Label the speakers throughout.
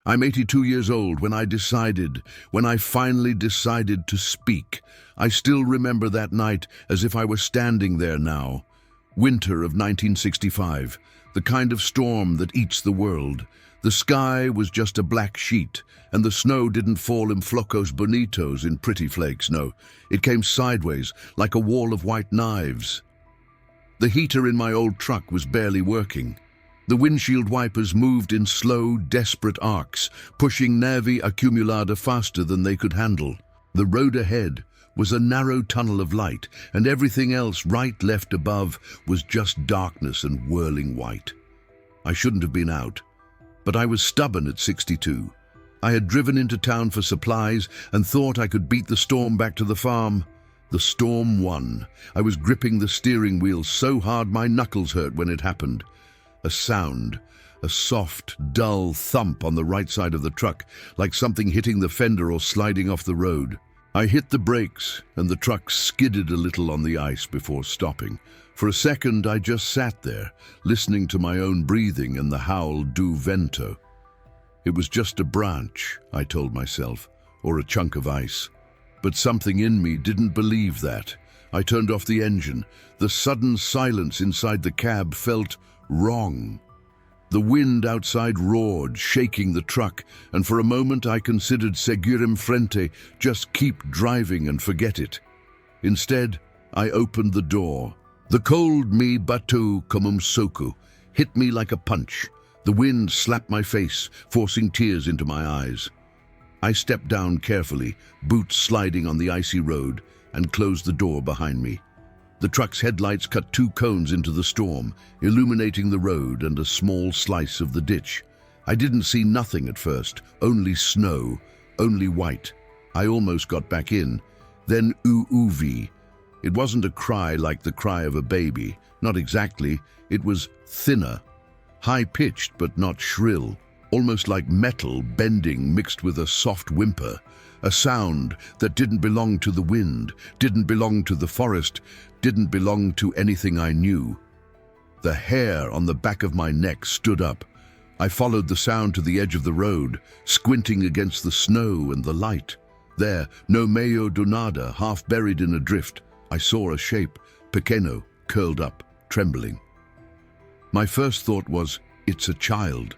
Speaker 1: I'm 82 years old when I finally decided to speak. I still remember that night as if I were standing there now. Winter of 1965, the kind of storm that eats the world. The sky was just a black sheet, and the snow didn't fall in flocos bonitos in pretty flakes, no. It came sideways, like a wall of white knives. The heater in my old truck was barely working. The windshield wipers moved in slow, desperate arcs, pushing nervi accumulada faster than they could handle. The road ahead was a narrow tunnel of light, and everything else right, left, above was just darkness and whirling white. I shouldn't have been out, but I was stubborn at 62. I had driven into town for supplies and thought I could beat the storm back to the farm. The storm won. I was gripping the steering wheel so hard my knuckles hurt when it happened. A sound, a soft, dull thump on the right side of the truck, like something hitting the fender or sliding off the road. I hit the brakes, and the truck skidded a little on the ice before stopping. For a second, I just sat there, listening to my own breathing and the howl du vento. It was just a branch, I told myself, or a chunk of ice. But something in me didn't believe that. I turned off the engine. The sudden silence inside the cab felt wrong. The wind outside roared, shaking the truck, and for a moment I considered seguirem frente, just keep driving and forget it. Instead, I opened the door. The cold me bateu como soco hit me like a punch. The wind slapped my face, forcing tears into my eyes. I stepped down carefully, boots sliding on the icy road, and closed the door behind me. The truck's headlights cut 2 cones into the storm, illuminating the road and a small slice of the ditch. I didn't see nothing at first, only snow, only white. I almost got back in. Then uuvi. It wasn't a cry like the cry of a baby. Not exactly. It was thinner, high-pitched but not shrill, almost like metal bending mixed with a soft whimper. A sound that didn't belong to the wind, didn't belong to the forest, didn't belong to anything I knew. The hair on the back of my neck stood up. I followed the sound to the edge of the road, squinting against the snow and the light. There, no meio do nada, half buried in a drift, I saw a shape, pequeno, curled up, trembling. My first thought was, it's a child.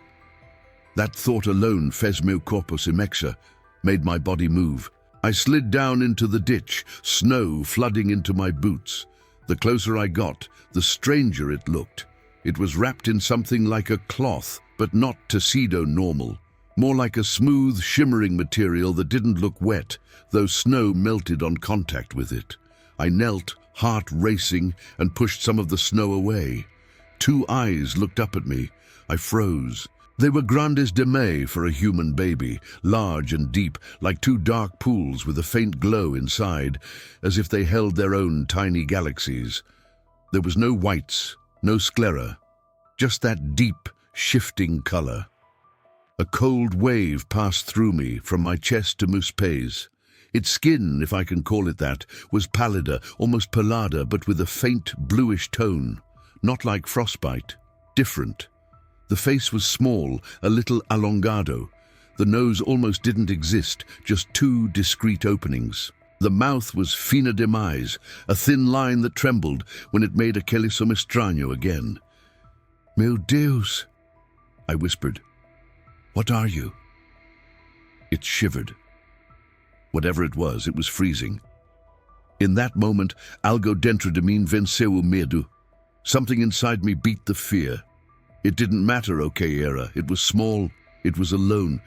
Speaker 1: That thought alone, fez meu corpo se mexa, made my body move. I slid down into the ditch, snow flooding into my boots. The closer I got, the stranger it looked. It was wrapped in something like a cloth, but not tuxedo normal. More like a smooth, shimmering material that didn't look wet, though snow melted on contact with it. I knelt, heart racing, and pushed some of the snow away. 2 eyes looked up at me. I froze. They were grandes de May for a human baby, large and deep, like 2 dark pools with a faint glow inside, as if they held their own tiny galaxies. There was no whites, no sclera, just that deep, shifting color. A cold wave passed through me from my chest to meus pés. Its skin, if I can call it that, was pallider, almost pelada, but with a faint bluish tone. Not like frostbite, different. The face was small, a little allongado. The nose almost didn't exist, just 2 discrete openings. The mouth was fina demais, a thin line that trembled when it made aquele som estranho again. Meu Deus, I whispered. What are you? It shivered. Whatever it was freezing. In that moment, algo dentro de mim venceu o medo. Something inside me beat the fear. It didn't matter, okay era. It was small. It was alone.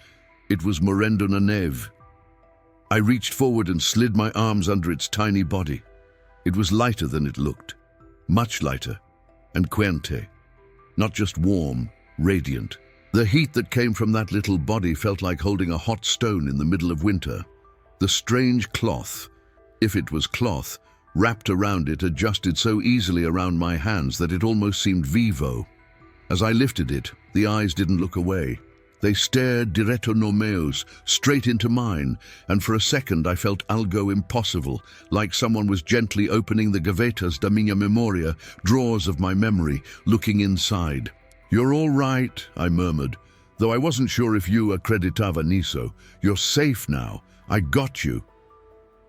Speaker 1: It was morrendo na neve. I reached forward and slid my arms under its tiny body. It was lighter than it looked. Much lighter. And quente. Not just warm, radiant. The heat that came from that little body felt like holding a hot stone in the middle of winter. The strange cloth, if it was cloth, wrapped around it adjusted so easily around my hands that it almost seemed vivo. As I lifted it, the eyes didn't look away. They stared direto no meus, straight into mine, and for a second I felt algo impossible, like someone was gently opening the gavetas da minha memoria, drawers of my memory, looking inside. You're all right, I murmured. Though I wasn't sure if you accreditava nisso. You're safe now. I got you.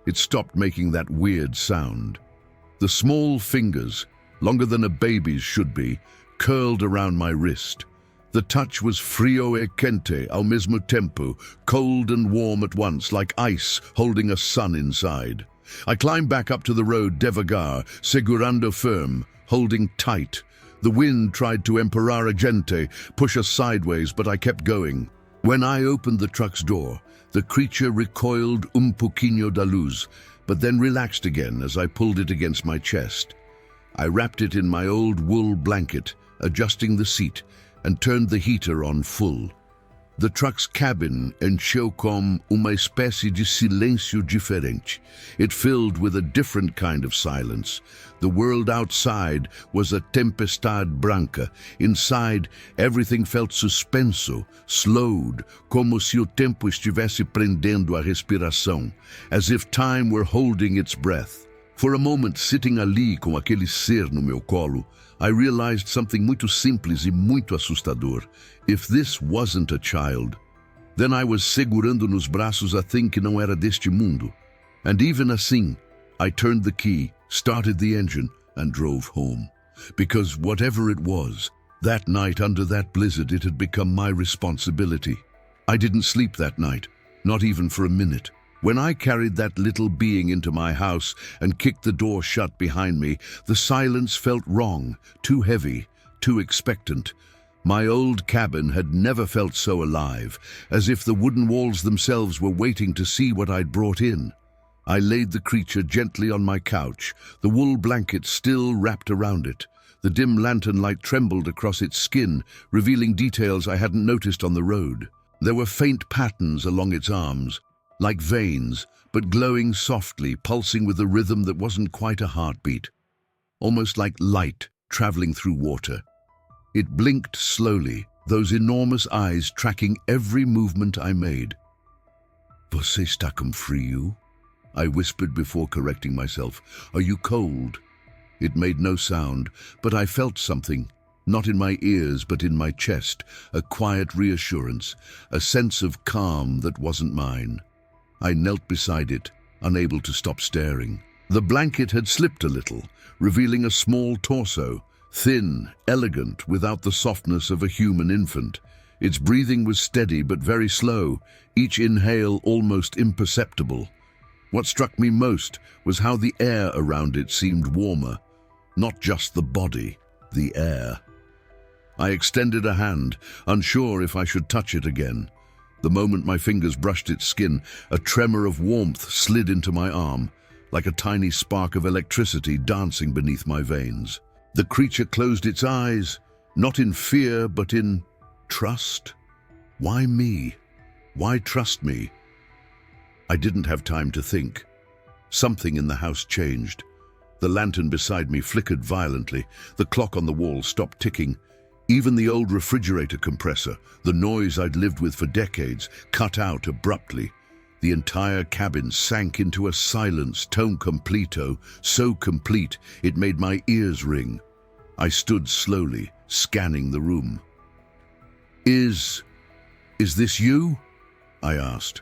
Speaker 1: It stopped making that weird sound. The small fingers, longer than a baby's should be, curled around my wrist. The touch was frio e quente ao mesmo tempo, cold and warm at once, like ice holding a sun inside. I climbed back up to the road devagar, segurando firm, holding tight. The wind tried to imperare gente, push us sideways, but I kept going. When I opened the truck's door, the creature recoiled pouquinho da luz, but then relaxed again as I pulled it against my chest. I wrapped it in my old wool blanket, adjusting the seat, and turned the heater on full. The truck's cabin encheu com uma espécie de silêncio diferente. It filled with a different kind of silence. The world outside was a tempestade branca. Inside, everything felt suspenso, slowed, como se o tempo estivesse prendendo a respiração, as if time were holding its breath. For a moment, sitting ali com aquele ser no meu colo, I realized something muito simples e muito assustador. If this wasn't a child, then I was segurando nos braços a thing que não era deste mundo. And even assim, I turned the key, started the engine, and drove home. Because whatever it was, that night under that blizzard, it had become my responsibility. I didn't sleep that night, not even for a minute. When I carried that little being into my house and kicked the door shut behind me, the silence felt wrong, too heavy, too expectant. My old cabin had never felt so alive, as if the wooden walls themselves were waiting to see what I'd brought in. I laid the creature gently on my couch, the wool blanket still wrapped around it. The dim lantern light trembled across its skin, revealing details I hadn't noticed on the road. There were faint patterns along its arms, like veins, but glowing softly, pulsing with a rhythm that wasn't quite a heartbeat. Almost like light traveling through water. It blinked slowly, those enormous eyes tracking every movement I made. Você está com frio? I whispered before correcting myself. Are you cold? It made no sound, but I felt something, not in my ears but in my chest, a quiet reassurance, a sense of calm that wasn't mine. I knelt beside it, unable to stop staring. The blanket had slipped a little, revealing a small torso, thin, elegant, without the softness of a human infant. Its breathing was steady but very slow, each inhale almost imperceptible. What struck me most was how the air around it seemed warmer. Not just the body, the air. I extended a hand, unsure if I should touch it again. The moment my fingers brushed its skin, a tremor of warmth slid into my arm, like a tiny spark of electricity dancing beneath my veins. The creature closed its eyes, not in fear, but in trust. Why me? Why trust me? I didn't have time to think. Something in the house changed. The lantern beside me flickered violently. The clock on the wall stopped ticking. Even the old refrigerator compressor, the noise I'd lived with for decades, cut out abruptly. The entire cabin sank into a silence ton completo, so complete it made my ears ring. I stood slowly, scanning the room. Is this you? I asked.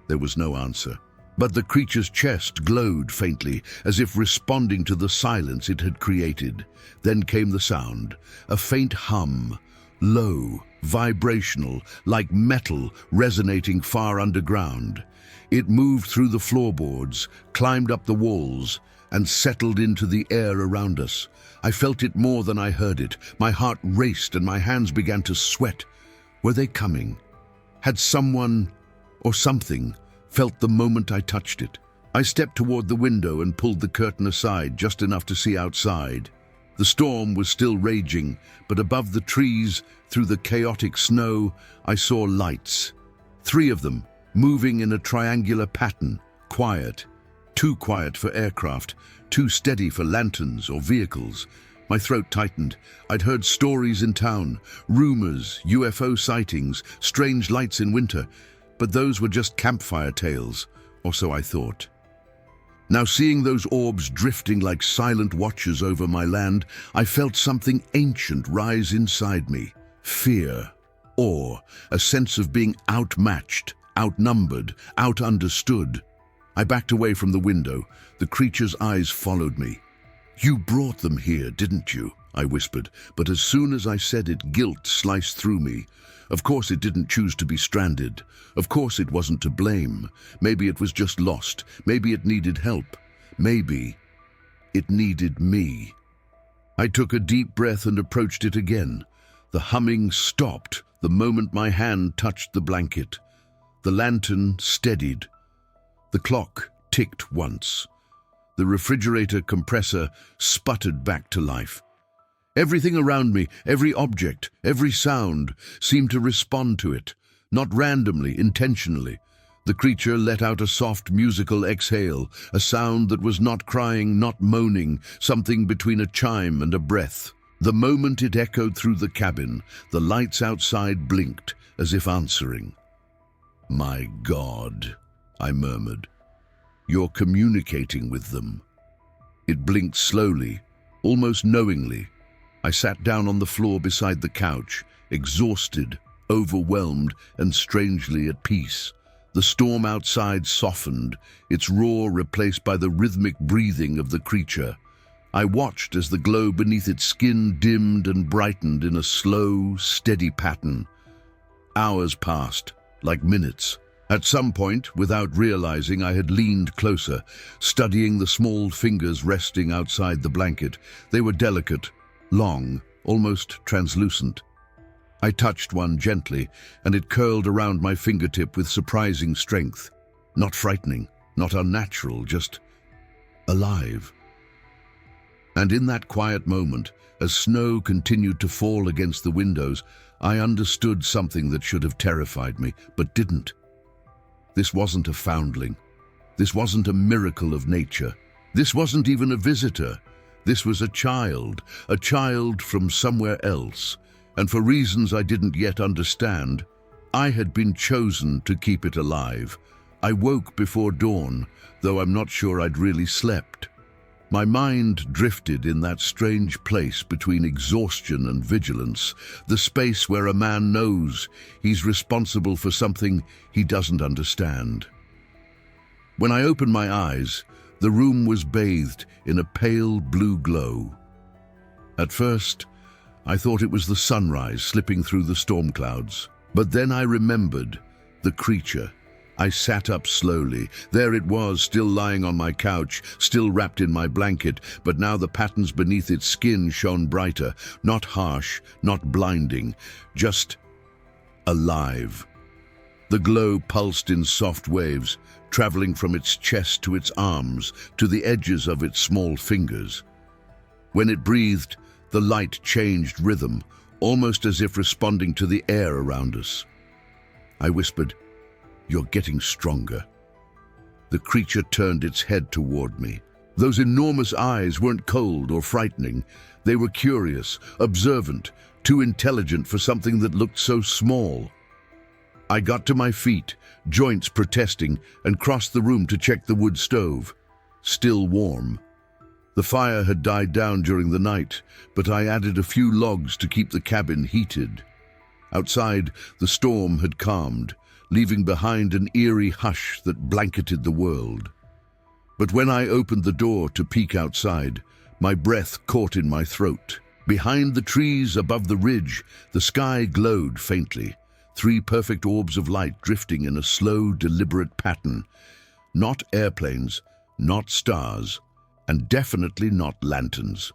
Speaker 1: There was no answer, but the creature's chest glowed faintly, as if responding to the silence it had created. Then came the sound, a faint hum, low, vibrational, like metal resonating far underground. It moved through the floorboards, climbed up the walls, and settled into the air around us. I felt it more than I heard it. My heart raced and my hands began to sweat. Were they coming? Had someone, or something, felt the moment I touched it? I stepped toward the window and pulled the curtain aside just enough to see outside. The storm was still raging, but above the trees, through the chaotic snow, I saw lights. 3 of them, moving in a triangular pattern, quiet. Too quiet for aircraft, too steady for lanterns or vehicles. My throat tightened. I'd heard stories in town, rumors, UFO sightings, strange lights in winter, but those were just campfire tales, or so I thought. Now seeing those orbs drifting like silent watchers over my land, I felt something ancient rise inside me. Fear. awe, a sense of being outmatched, outnumbered, out-understood. I backed away from the window. The creature's eyes followed me. "You brought them here, didn't you?" I whispered, but as soon as I said it, guilt sliced through me. Of course it didn't choose to be stranded. Of course it wasn't to blame. Maybe it was just lost. Maybe it needed help. Maybe it needed me. I took a deep breath and approached it again. The humming stopped the moment my hand touched the blanket. The lantern steadied. The clock ticked once. The refrigerator compressor sputtered back to life. Everything around me, every object, every sound, seemed to respond to it, not randomly, intentionally. The creature let out a soft musical exhale, a sound that was not crying, not moaning, something between a chime and a breath. The moment it echoed through the cabin, the lights outside blinked, as if answering. "My God," I murmured. "You're communicating with them." It blinked slowly, almost knowingly. I sat down on the floor beside the couch, exhausted, overwhelmed, and strangely at peace. The storm outside softened, its roar replaced by the rhythmic breathing of the creature. I watched as the glow beneath its skin dimmed and brightened in a slow, steady pattern. Hours passed, like minutes. At some point, without realizing, I had leaned closer, studying the small fingers resting outside the blanket. They were delicate, long, almost translucent. I touched one gently, and it curled around my fingertip with surprising strength. Not frightening, not unnatural, just alive. And in that quiet moment, as snow continued to fall against the windows, I understood something that should have terrified me, but didn't. This wasn't a foundling. This wasn't a miracle of nature. This wasn't even a visitor. This was a child from somewhere else, and for reasons I didn't yet understand, I had been chosen to keep it alive. I woke before dawn, though I'm not sure I'd really slept. My mind drifted in that strange place between exhaustion and vigilance, the space where a man knows he's responsible for something he doesn't understand. When I opened my eyes, the room was bathed in a pale blue glow. At first, I thought it was the sunrise slipping through the storm clouds. But then I remembered the creature. I sat up slowly. There it was, still lying on my couch, still wrapped in my blanket, but now the patterns beneath its skin shone brighter, not harsh, not blinding, just alive. The glow pulsed in soft waves, traveling from its chest to its arms, to the edges of its small fingers. When it breathed, the light changed rhythm, almost as if responding to the air around us. I whispered, "You're getting stronger." The creature turned its head toward me. Those enormous eyes weren't cold or frightening. They were curious, observant, too intelligent for something that looked so small. I got to my feet, joints protesting, and crossed the room to check the wood stove. Still warm. The fire had died down during the night, but I added a few logs to keep the cabin heated. Outside, the storm had calmed, leaving behind an eerie hush that blanketed the world. But when I opened the door to peek outside, my breath caught in my throat. Behind the trees above the ridge, the sky glowed faintly, 3 perfect orbs of light drifting in a slow, deliberate pattern. Not airplanes, not stars, and definitely not lanterns.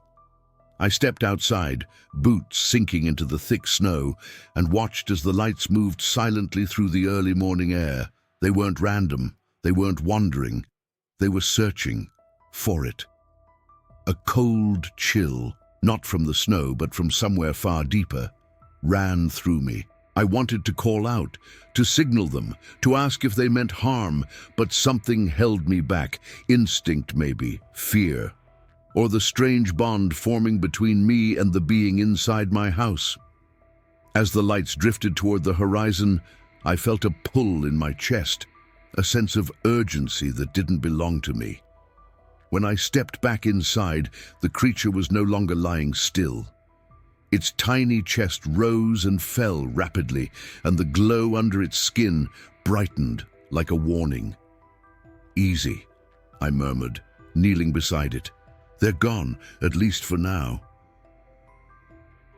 Speaker 1: I stepped outside, boots sinking into the thick snow, and watched as the lights moved silently through the early morning air. They weren't random, they weren't wandering, they were searching for it. A cold chill, not from the snow but from somewhere far deeper, ran through me. I wanted to call out, to signal them, to ask if they meant harm, but something held me back. Instinct maybe, fear, or the strange bond forming between me and the being inside my house. As the lights drifted toward the horizon, I felt a pull in my chest, a sense of urgency that didn't belong to me. When I stepped back inside, the creature was no longer lying still. Its tiny chest rose and fell rapidly, and the glow under its skin brightened like a warning. "Easy," I murmured, kneeling beside it. "They're gone, at least for now."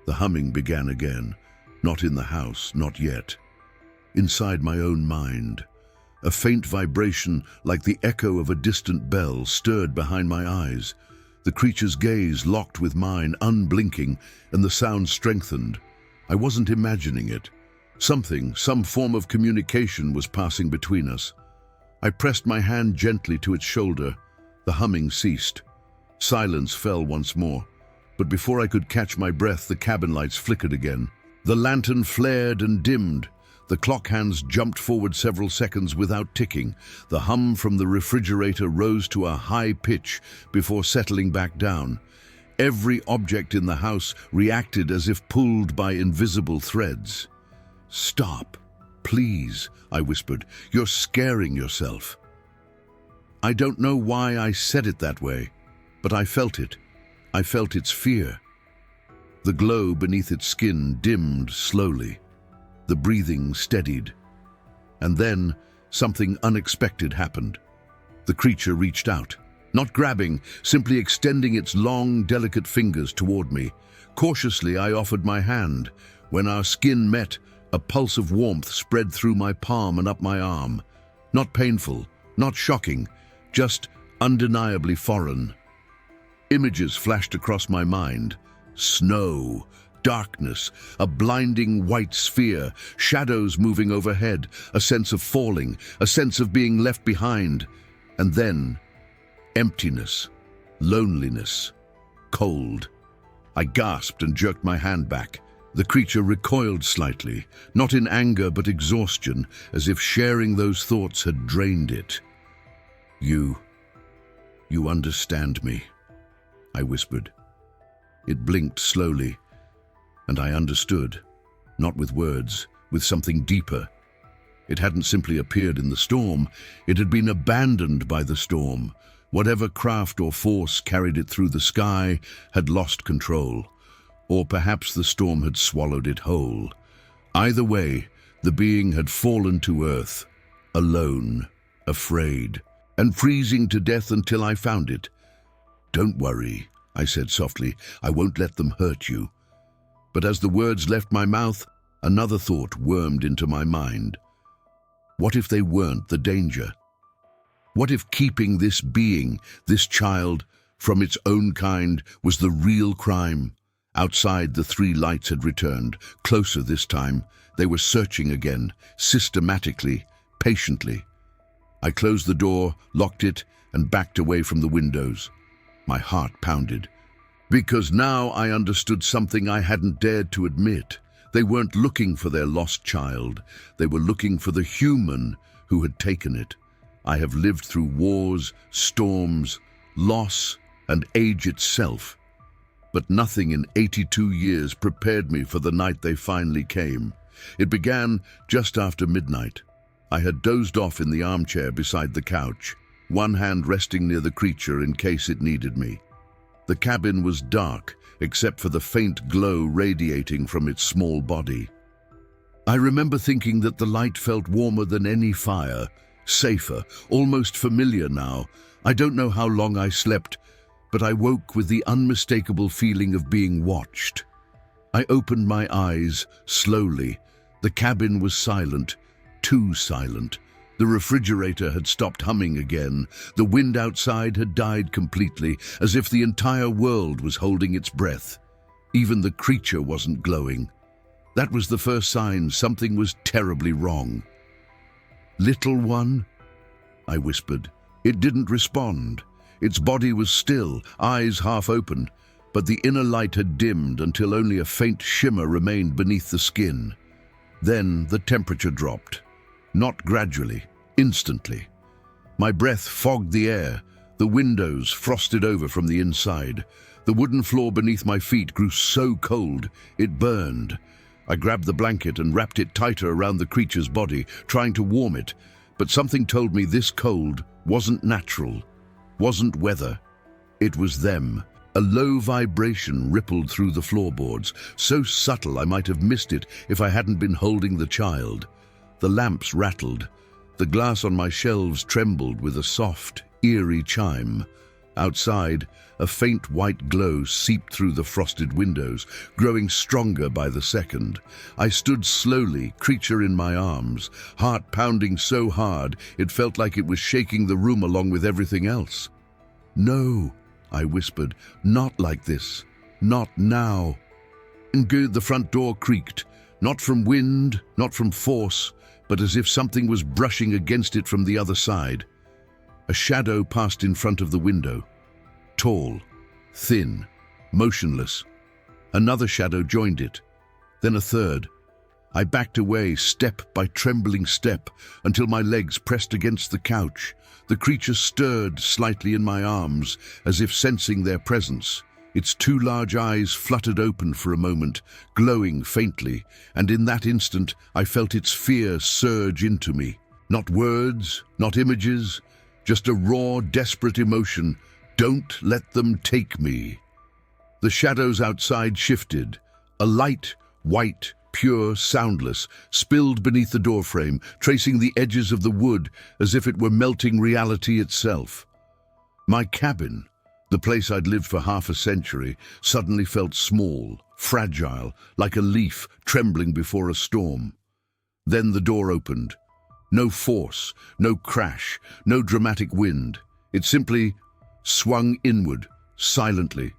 Speaker 1: The humming began again, not in the house, not yet. Inside my own mind, a faint vibration like the echo of a distant bell stirred behind my eyes. The creature's gaze locked with mine, unblinking, and the sound strengthened. I wasn't imagining it. Some form of communication was passing between us. I pressed my hand gently to its shoulder. The humming ceased. Silence fell once more. But before I could catch my breath, the cabin lights flickered again. The lantern flared and dimmed. The clock hands jumped forward several seconds without ticking. The hum from the refrigerator rose to a high pitch before settling back down. Every object in the house reacted as if pulled by invisible threads. "Stop, please," I whispered. "You're scaring yourself." I don't know why I said it that way, but I felt it. I felt its fear. The glow beneath its skin dimmed slowly. The breathing steadied. And then something unexpected happened. The creature reached out, not grabbing, simply extending its long, delicate fingers toward me. Cautiously, I offered my hand. When our skin met, a pulse of warmth spread through my palm and up my arm. Not painful, not shocking, just undeniably foreign. Images flashed across my mind. Snow, darkness, a blinding white sphere, shadows moving overhead, a sense of falling, a sense of being left behind. And then, emptiness, loneliness, cold. I gasped and jerked my hand back. The creature recoiled slightly, not in anger but exhaustion, as if sharing those thoughts had drained it. You understand me," I whispered. It blinked slowly, and I understood, not with words, with something deeper. It hadn't simply appeared in the storm, it had been abandoned by the storm. Whatever craft or force carried it through the sky had lost control, or perhaps the storm had swallowed it whole. Either way, the being had fallen to earth, alone, afraid, and freezing to death until I found it. "Don't worry," I said softly, "I won't let them hurt you." But as the words left my mouth, another thought wormed into my mind. What if they weren't the danger? What if keeping this being, this child, from its own kind was the real crime? Outside, the three lights had returned, closer this time. They were searching again, systematically, patiently. I closed the door, locked it, and backed away from the windows. My heart pounded, because now I understood something I hadn't dared to admit. They weren't looking for their lost child. They were looking for the human who had taken it. I have lived through wars, storms, loss, and age itself. But nothing in 82 years prepared me for the night they finally came. It began just after midnight. I had dozed off in the armchair beside the couch, one hand resting near the creature in case it needed me. The cabin was dark, except for the faint glow radiating from its small body. I remember thinking that the light felt warmer than any fire, safer, almost familiar now. I don't know how long I slept, but I woke with the unmistakable feeling of being watched. I opened my eyes, slowly. The cabin was silent, too silent. The refrigerator had stopped humming again. The wind outside had died completely, as if the entire world was holding its breath. Even the creature wasn't glowing. That was the first sign something was terribly wrong. "Little one?" I whispered. It didn't respond. Its body was still, eyes half open, but the inner light had dimmed until only a faint shimmer remained beneath the skin. Then the temperature dropped. Not gradually, instantly. My breath fogged the air. The windows frosted over from the inside. The wooden floor beneath my feet grew so cold, it burned. I grabbed the blanket and wrapped it tighter around the creature's body, trying to warm it. But something told me this cold wasn't natural, wasn't weather. It was them. A low vibration rippled through the floorboards, so subtle I might have missed it if I hadn't been holding the child. The lamps rattled. The glass on my shelves trembled with a soft, eerie chime. Outside, a faint white glow seeped through the frosted windows, growing stronger by the second. I stood slowly, creature in my arms, heart pounding so hard it felt like it was shaking the room along with everything else. "No," I whispered, "not like this. Not now." And the front door creaked, not from wind, not from force, but as if something was brushing against it from the other side. A shadow passed in front of the window. Tall, thin, motionless. Another shadow joined it, then a third. I backed away, step by trembling step, until my legs pressed against the couch. The creature stirred slightly in my arms, as if sensing their presence. Its two large eyes fluttered open for a moment, glowing faintly, and in that instant I felt its fear surge into me. Not words, not images, just a raw, desperate emotion. Don't let them take me. The shadows outside shifted. A light, white, pure, soundless, spilled beneath the doorframe, tracing the edges of the wood as if it were melting reality itself. My cabin, the place I'd lived for half a century, suddenly felt small, fragile, like a leaf trembling before a storm. Then the door opened. No force, no crash, no dramatic wind. It simply swung inward, silently,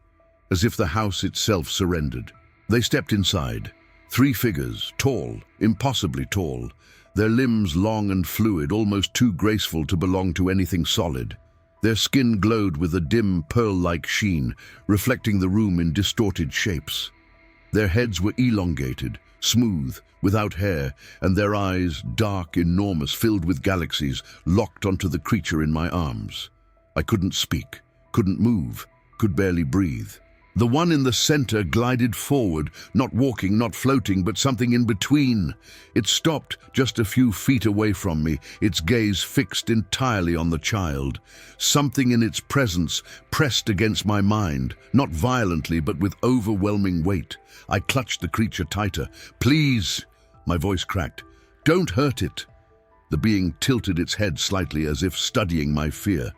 Speaker 1: as if the house itself surrendered. They stepped inside. 3 figures, tall, impossibly tall, their limbs long and fluid, almost too graceful to belong to anything solid. Their skin glowed with a dim, pearl-like sheen, reflecting the room in distorted shapes. Their heads were elongated, smooth, without hair, and their eyes, dark, enormous, filled with galaxies, locked onto the creature in my arms. I couldn't speak, couldn't move, could barely breathe. The one in the center glided forward, not walking, not floating, but something in between. It stopped just a few feet away from me, its gaze fixed entirely on the child. Something in its presence pressed against my mind, not violently, but with overwhelming weight. I clutched the creature tighter. "Please," my voice cracked, "don't hurt it." The being tilted its head slightly as if studying my fear.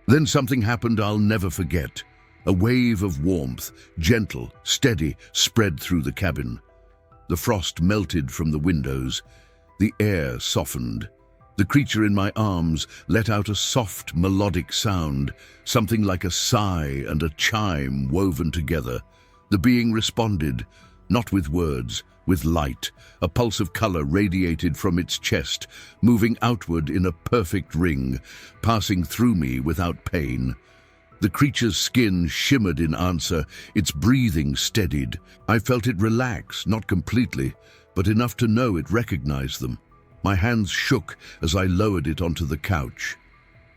Speaker 1: Then something happened I'll never forget. A wave of warmth, gentle, steady, spread through the cabin. The frost melted from the windows. The air softened. The creature in my arms let out a soft, melodic sound, something like a sigh and a chime woven together. The being responded, not with words, with light. A pulse of color radiated from its chest, moving outward in a perfect ring, passing through me without pain. The creature's skin shimmered in answer, its breathing steadied. I felt it relax, not completely, but enough to know it recognized them. My hands shook as I lowered it onto the couch.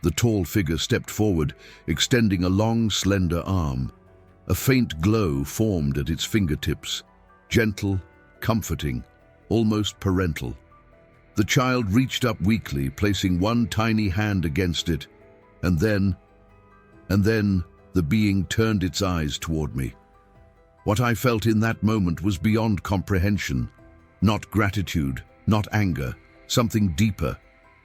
Speaker 1: The tall figure stepped forward, extending a long, slender arm. A faint glow formed at its fingertips, gentle, comforting, almost parental. The child reached up weakly, placing one tiny hand against it, and then the being turned its eyes toward me. What I felt in that moment was beyond comprehension. Not gratitude, not anger, something deeper,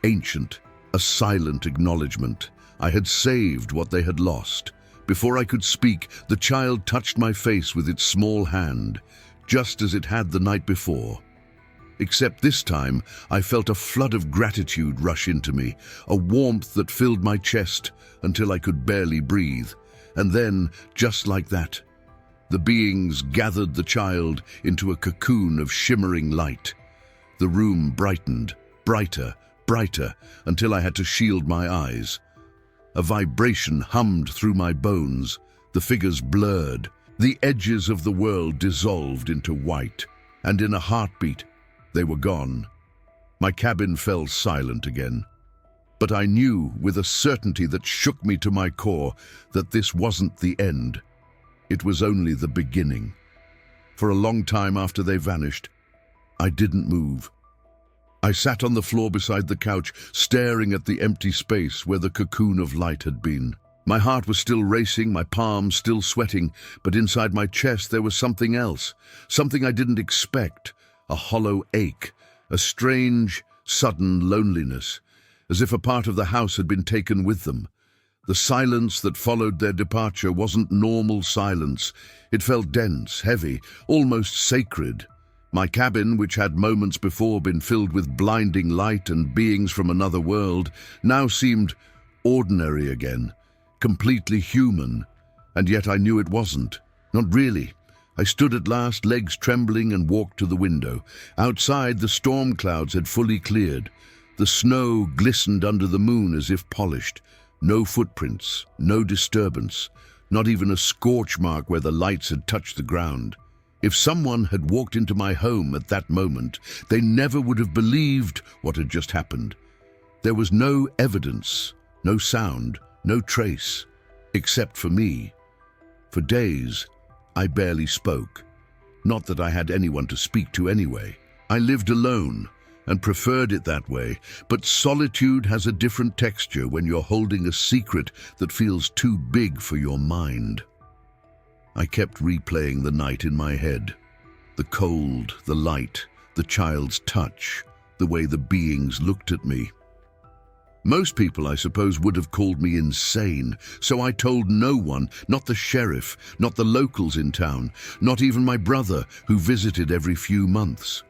Speaker 1: ancient, a silent acknowledgement. I had saved what they had lost. Before I could speak, the child touched my face with its small hand, just as it had the night before. Except this time, I felt a flood of gratitude rush into me, a warmth that filled my chest until I could barely breathe. And then, just like that, the beings gathered the child into a cocoon of shimmering light. The room brightened, brighter, brighter, until I had to shield my eyes. A vibration hummed through my bones, the figures blurred, the edges of the world dissolved into white, and in a heartbeat, they were gone. My cabin fell silent again. But I knew, with a certainty that shook me to my core, that this wasn't the end. It was only the beginning. For a long time after they vanished, I didn't move. I sat on the floor beside the couch, staring at the empty space where the cocoon of light had been. My heart was still racing, my palms still sweating, but inside my chest there was something else, something I didn't expect, a hollow ache, a strange, sudden loneliness, as if a part of the house had been taken with them. The silence that followed their departure wasn't normal silence. It felt dense, heavy, almost sacred. My cabin, which had moments before been filled with blinding light and beings from another world, now seemed ordinary again, completely human, and yet I knew it wasn't. Not really. I stood at last, legs trembling, and walked to the window. Outside, the storm clouds had fully cleared. The snow glistened under the moon as if polished. No footprints, no disturbance, not even a scorch mark where the lights had touched the ground. If someone had walked into my home at that moment, they never would have believed what had just happened. There was no evidence, no sound, no trace, except for me. For days, I barely spoke. Not that I had anyone to speak to anyway. I lived alone and preferred it that way, but solitude has a different texture when you're holding a secret that feels too big for your mind. I kept replaying the night in my head. The cold, the light, the child's touch, the way the beings looked at me. Most people, I suppose, would have called me insane, so I told no one, not the sheriff, not the locals in town, not even my brother, who visited every few months.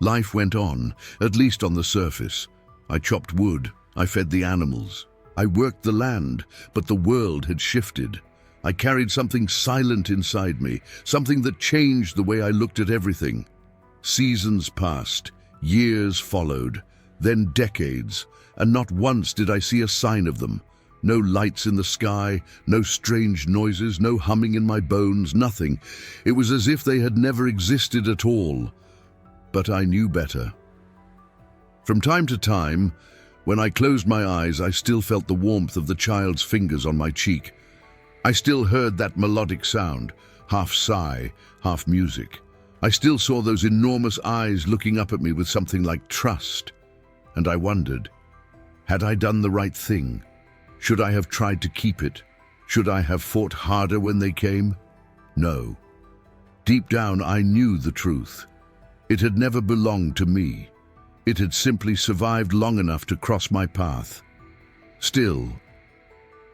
Speaker 1: Life went on, at least on the surface. I chopped wood, I fed the animals. I worked the land, but the world had shifted. I carried something silent inside me, something that changed the way I looked at everything. Seasons passed, years followed, then decades, and not once did I see a sign of them. No lights in the sky, no strange noises, no humming in my bones, nothing. It was as if they had never existed at all. But I knew better. From time to time, when I closed my eyes, I still felt the warmth of the child's fingers on my cheek. I still heard that melodic sound, half sigh, half music. I still saw those enormous eyes looking up at me with something like trust. And I wondered, had I done the right thing? Should I have tried to keep it? Should I have fought harder when they came? No. Deep down, I knew the truth. It had never belonged to me. It had simply survived long enough to cross my path. Still,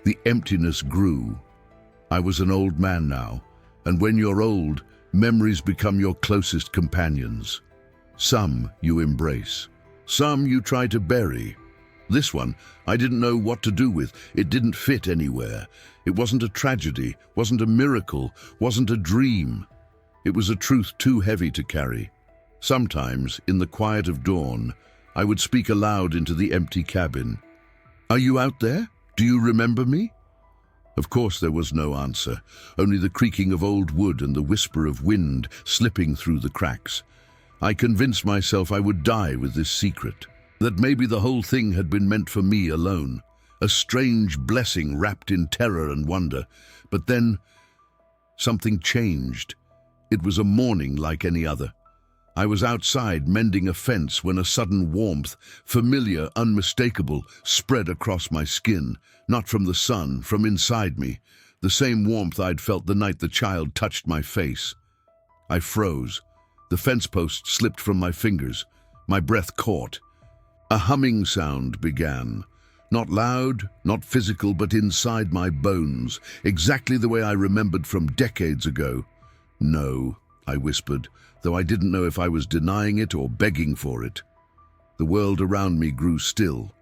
Speaker 1: the emptiness grew. I was an old man now, and when you're old, memories become your closest companions. Some you embrace. Some you try to bury. This one, I didn't know what to do with. It didn't fit anywhere. It wasn't a tragedy, wasn't a miracle, wasn't a dream. It was a truth too heavy to carry. Sometimes, in the quiet of dawn, I would speak aloud into the empty cabin. "Are you out there? Do you remember me?" Of course there was no answer, only the creaking of old wood and the whisper of wind slipping through the cracks. I convinced myself I would die with this secret, that maybe the whole thing had been meant for me alone, a strange blessing wrapped in terror and wonder. But then, something changed. It was a morning like any other. I was outside mending a fence when a sudden warmth, familiar, unmistakable, spread across my skin, not from the sun, from inside me, the same warmth I'd felt the night the child touched my face. I froze. The fence post slipped from my fingers. My breath caught. A humming sound began. Not loud, not physical, but inside my bones, exactly the way I remembered from decades ago. "No," I whispered, though I didn't know if I was denying it or begging for it. The world around me grew still.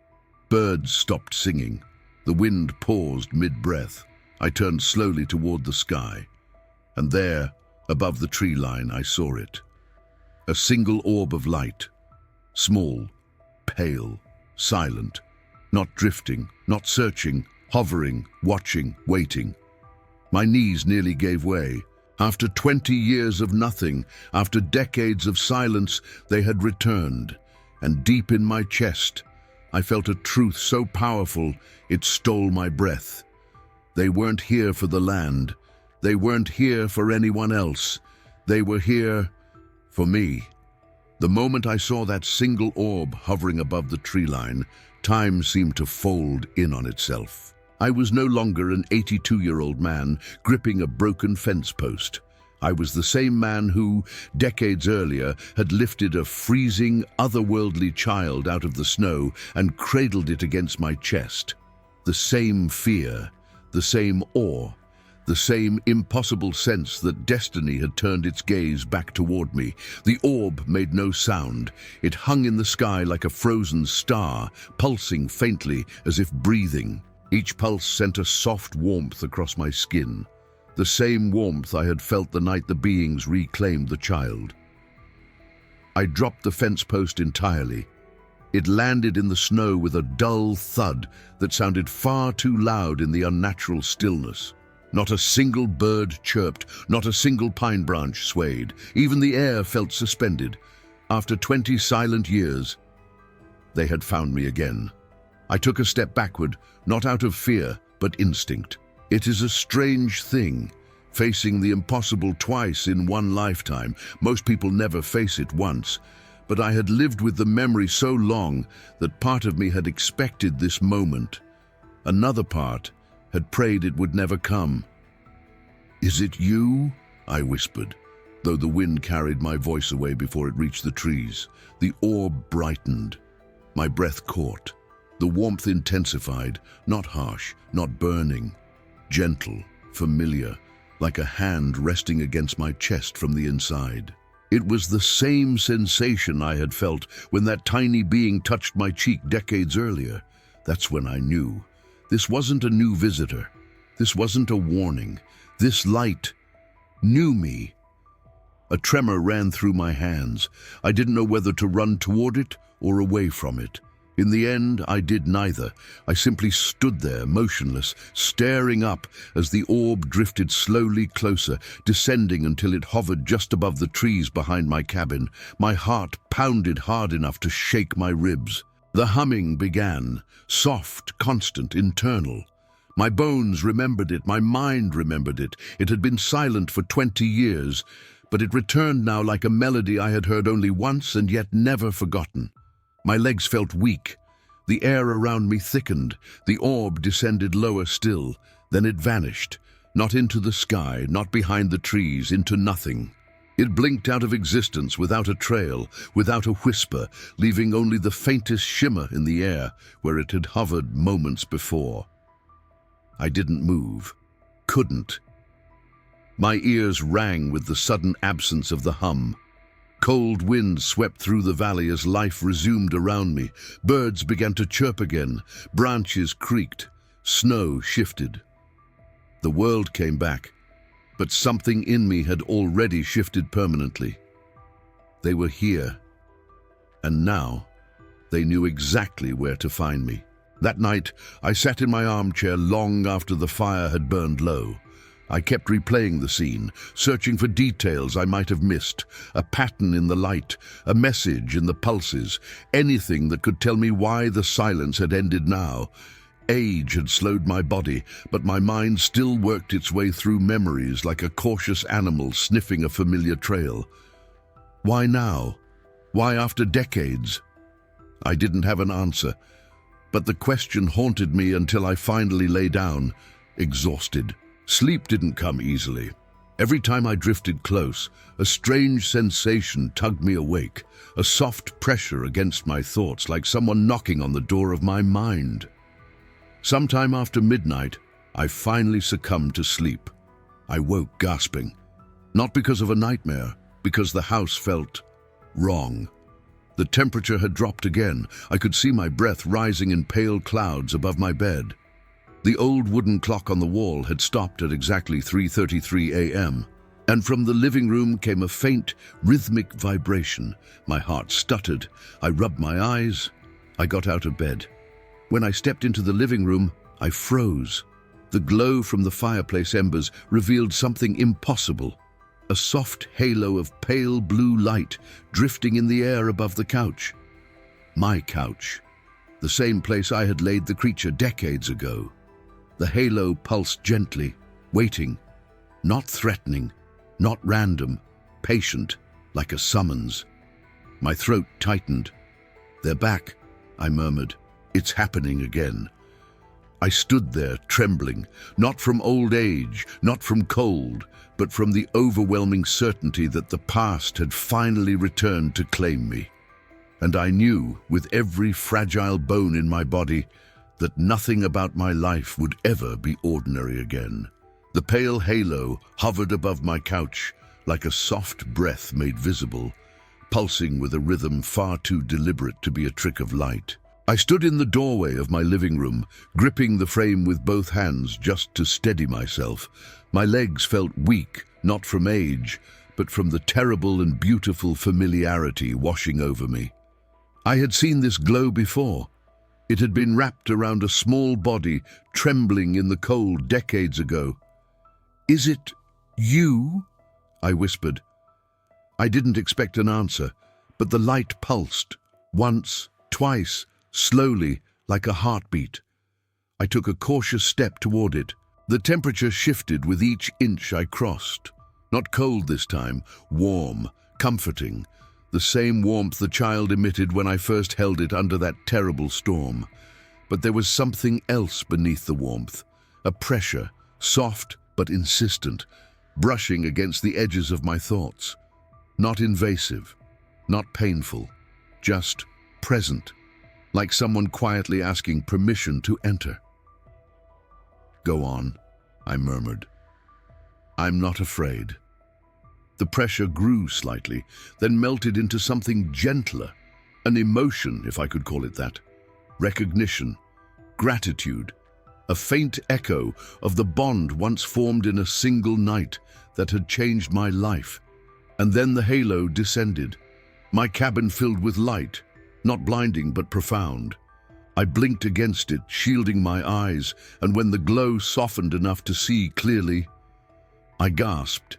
Speaker 1: Birds stopped singing. The wind paused mid-breath. I turned slowly toward the sky. And there, above the tree line, I saw it. A single orb of light. Small, pale, silent. Not drifting, not searching, hovering, watching, waiting. My knees nearly gave way. After 20 years of nothing, after decades of silence, they had returned, and deep in my chest, I felt a truth so powerful it stole my breath. They weren't here for the land. They weren't here for anyone else. They were here for me. The moment I saw that single orb hovering above the tree line, time seemed to fold in on itself. I was no longer an 82-year-old man gripping a broken fence post. I was the same man who, decades earlier, had lifted a freezing, otherworldly child out of the snow and cradled it against my chest. The same fear, the same awe, the same impossible sense that destiny had turned its gaze back toward me. The orb made no sound. It hung in the sky like a frozen star, pulsing faintly as if breathing. Each pulse sent a soft warmth across my skin. The same warmth I had felt the night the beings reclaimed the child. I dropped the fence post entirely. It landed in the snow with a dull thud that sounded far too loud in the unnatural stillness. Not a single bird chirped, not a single pine branch swayed. Even the air felt suspended. After 20 silent years, they had found me again. I took a step backward, not out of fear, but instinct. It is a strange thing, facing the impossible twice in one lifetime. Most people never face it once, but I had lived with the memory so long that part of me had expected this moment. Another part had prayed it would never come. "Is it you?" I whispered, though the wind carried my voice away before it reached the trees. The orb brightened. My breath caught. The warmth intensified, not harsh, not burning. Gentle, familiar, like a hand resting against my chest from the inside. It was the same sensation I had felt when that tiny being touched my cheek decades earlier. That's when I knew. This wasn't a new visitor. This wasn't a warning. This light knew me. A tremor ran through my hands. I didn't know whether to run toward it or away from it. In the end, I did neither. I simply stood there, motionless, staring up as the orb drifted slowly closer, descending until it hovered just above the trees behind my cabin. My heart pounded hard enough to shake my ribs. The humming began, soft, constant, internal. My bones remembered it, my mind remembered it. It had been silent for 20 years, but it returned now like a melody I had heard only once and yet never forgotten. My legs felt weak. The air around me thickened. The orb descended lower still. Then it vanished. Not into the sky, not behind the trees, into nothing. It blinked out of existence without a trail, without a whisper, leaving only the faintest shimmer in the air where it had hovered moments before. I didn't move. Couldn't. My ears rang with the sudden absence of the hum. Cold winds swept through the valley as life resumed around me. Birds began to chirp again. Branches creaked. Snow shifted. The world came back, but something in me had already shifted permanently. They were here, and now they knew exactly where to find me. That night, I sat in my armchair long after the fire had burned low. I kept replaying the scene, searching for details I might have missed, a pattern in the light, a message in the pulses, anything that could tell me why the silence had ended now. Age had slowed my body, but my mind still worked its way through memories like a cautious animal sniffing a familiar trail. Why now? Why after decades? I didn't have an answer, but the question haunted me until I finally lay down, exhausted. Sleep didn't come easily. Every time I drifted close, a strange sensation tugged me awake, a soft pressure against my thoughts, like someone knocking on the door of my mind. Sometime after midnight, I finally succumbed to sleep. I woke gasping, not because of a nightmare, because the house felt wrong. The temperature had dropped again. I could see my breath rising in pale clouds above my bed. The old wooden clock on the wall had stopped at exactly 3:33 a.m., and from the living room came a faint, rhythmic vibration. My heart stuttered. I rubbed my eyes. I got out of bed. When I stepped into the living room, I froze. The glow from the fireplace embers revealed something impossible. A soft halo of pale blue light drifting in the air above the couch. My couch. The same place I had laid the creature decades ago. The halo pulsed gently, waiting, not threatening, not random, patient, like a summons. My throat tightened. "They're back," I murmured. "It's happening again." I stood there, trembling, not from old age, not from cold, but from the overwhelming certainty that the past had finally returned to claim me. And I knew, with every fragile bone in my body, that nothing about my life would ever be ordinary again. The pale halo hovered above my couch, like a soft breath made visible, pulsing with a rhythm far too deliberate to be a trick of light. I stood in the doorway of my living room, gripping the frame with both hands just to steady myself. My legs felt weak, not from age, but from the terrible and beautiful familiarity washing over me. I had seen this glow before. It had been wrapped around a small body, trembling in the cold decades ago. "Is it you?" I whispered. I didn't expect an answer, but the light pulsed, once, twice, slowly, like a heartbeat. I took a cautious step toward it. The temperature shifted with each inch I crossed. Not cold this time, warm, comforting, the same warmth the child emitted when I first held it under that terrible storm. But there was something else beneath the warmth, a pressure, soft but insistent, brushing against the edges of my thoughts. Not invasive, not painful, just present, like someone quietly asking permission to enter. "Go on," I murmured. "I'm not afraid." The pressure grew slightly, then melted into something gentler, an emotion, if I could call it that. Recognition, gratitude, a faint echo of the bond once formed in a single night that had changed my life. And then the halo descended, my cabin filled with light, not blinding but profound. I blinked against it, shielding my eyes, and when the glow softened enough to see clearly, I gasped.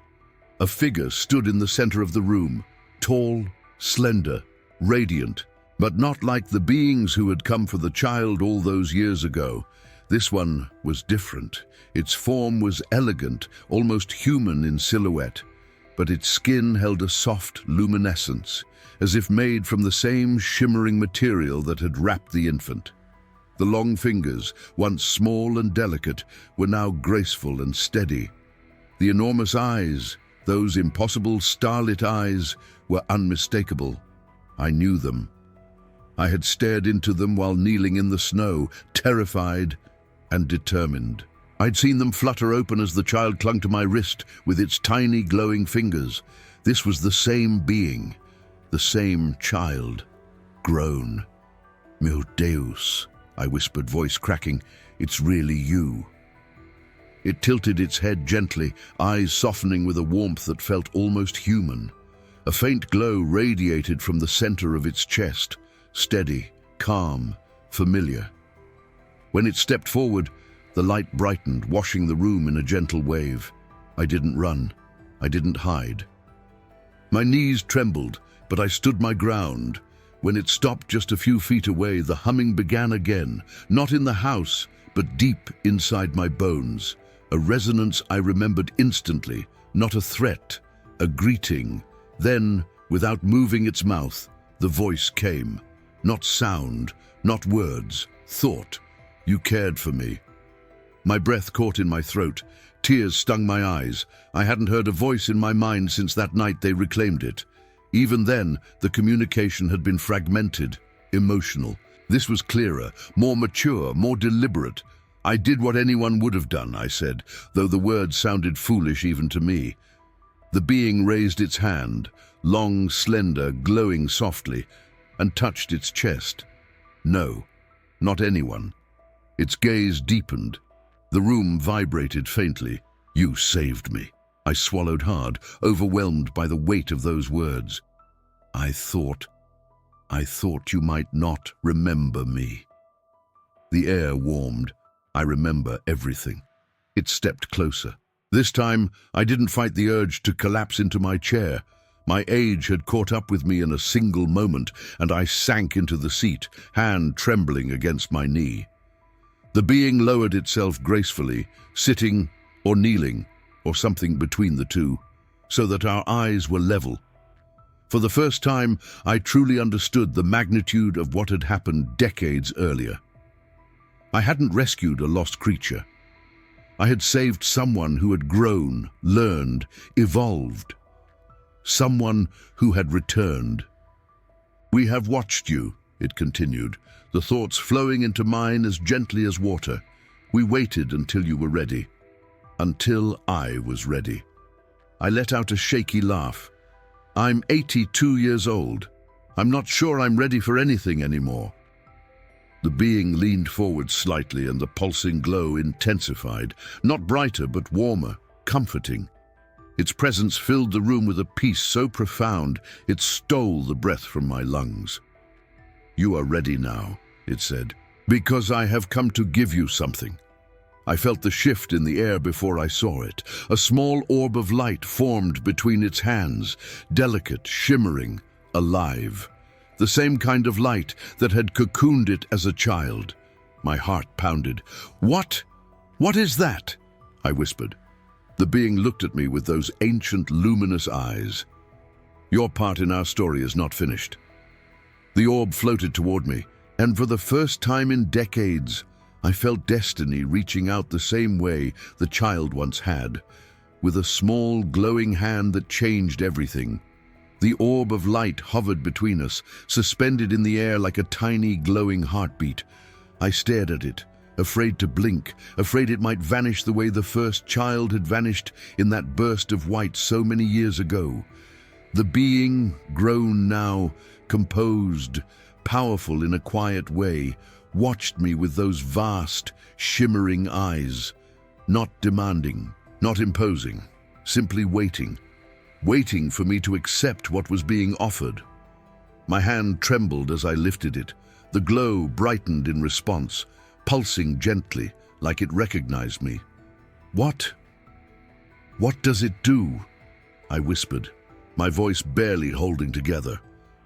Speaker 1: A figure stood in the center of the room, tall, slender, radiant, but not like the beings who had come for the child all those years ago. This one was different. Its form was elegant, almost human in silhouette, but its skin held a soft luminescence, as if made from the same shimmering material that had wrapped the infant. The long fingers, once small and delicate, were now graceful and steady. The enormous eyes, those impossible starlit eyes, were unmistakable. I knew them. I had stared into them while kneeling in the snow, terrified and determined. I'd seen them flutter open as the child clung to my wrist with its tiny glowing fingers. This was the same being, the same child, grown. "Meu Deus," I whispered, voice cracking, "it's really you." It tilted its head gently, eyes softening with a warmth that felt almost human. A faint glow radiated from the center of its chest, steady, calm, familiar. When it stepped forward, the light brightened, washing the room in a gentle wave. I didn't run. I didn't hide. My knees trembled, but I stood my ground. When it stopped just a few feet away, the humming began again, not in the house, but deep inside my bones. A resonance I remembered instantly, not a threat, a greeting. Then, without moving its mouth, the voice came. Not sound, not words, thought. "You cared for me." My breath caught in my throat. Tears stung my eyes. I hadn't heard a voice in my mind since that night they reclaimed it. Even then, the communication had been fragmented, emotional. This was clearer, more mature, more deliberate. "I did what anyone would have done," I said, though the words sounded foolish even to me. The being raised its hand, long, slender, glowing softly, and touched its chest. No, not anyone. Its gaze deepened. The room vibrated faintly. "You saved me." I swallowed hard, overwhelmed by the weight of those words. I thought you might not remember me." The air warmed. I remember everything. It stepped closer. This time, I didn't fight the urge to collapse into my chair. My age had caught up with me in a single moment, and I sank into the seat, hand trembling against my knee. The being lowered itself gracefully, sitting or kneeling, or something between the two, so that our eyes were level. For the first time, I truly understood the magnitude of what had happened decades earlier. I hadn't rescued a lost creature. I had saved someone who had grown, learned, evolved. Someone who had returned. "We have watched you," it continued, the thoughts flowing into mine as gently as water. "We waited until you were ready. Until I was ready." I let out a shaky laugh. "I'm 82 years old. I'm not sure I'm ready for anything anymore." The being leaned forward slightly and the pulsing glow intensified, not brighter but warmer, comforting. Its presence filled the room with a peace so profound it stole the breath from my lungs. "You are ready now," it said, "because I have come to give you something." I felt the shift in the air before I saw it. A small orb of light formed between its hands, delicate, shimmering, alive. The same kind of light that had cocooned it as a child. My heart pounded. "What? What is that?" I whispered. The being looked at me with those ancient, luminous eyes. "Your part in our story is not finished." The orb floated toward me, and for the first time in decades, I felt destiny reaching out the same way the child once had, with a small, glowing hand that changed everything. The orb of light hovered between us, suspended in the air like a tiny, glowing heartbeat. I stared at it, afraid to blink, afraid it might vanish the way the first child had vanished in that burst of white so many years ago. The being, grown now, composed, powerful in a quiet way, watched me with those vast, shimmering eyes, not demanding, not imposing, simply waiting for me to accept what was being offered. My hand trembled as I lifted it. The glow brightened in response, pulsing gently, like it recognized me. What does it do?" I whispered, my voice barely holding together.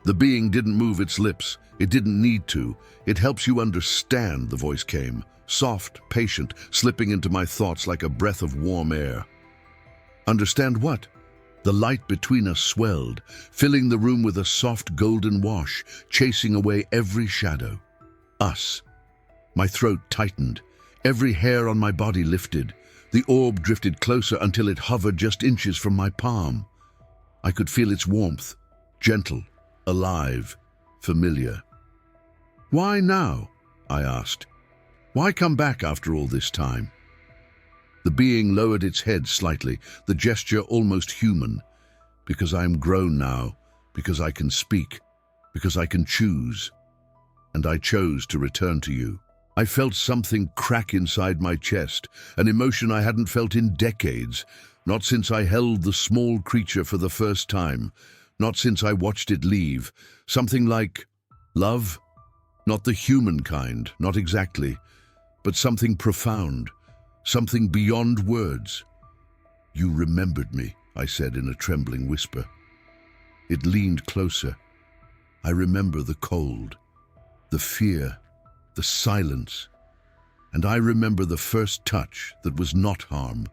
Speaker 1: The being didn't move its lips. It didn't need to. "It helps you understand," the voice came, soft, patient, slipping into my thoughts like a breath of warm air. "Understand what?" The light between us swelled, filling the room with a soft golden wash, chasing away every shadow. Us. My throat tightened. Every hair on my body lifted. The orb drifted closer until it hovered just inches from my palm. I could feel its warmth, gentle, alive, familiar. "Why now?" I asked. "Why come back after all this time?" The being lowered its head slightly, the gesture almost human. "Because I am grown now, because I can speak, because I can choose. And I chose to return to you." I felt something crack inside my chest, an emotion I hadn't felt in decades, not since I held the small creature for the first time, not since I watched it leave. Something like love? Not the human kind, not exactly, but something profound. Something beyond words. "You remembered me," I said in a trembling whisper. It leaned closer. "I remember the cold, the fear, the silence, and I remember the first touch that was not harm."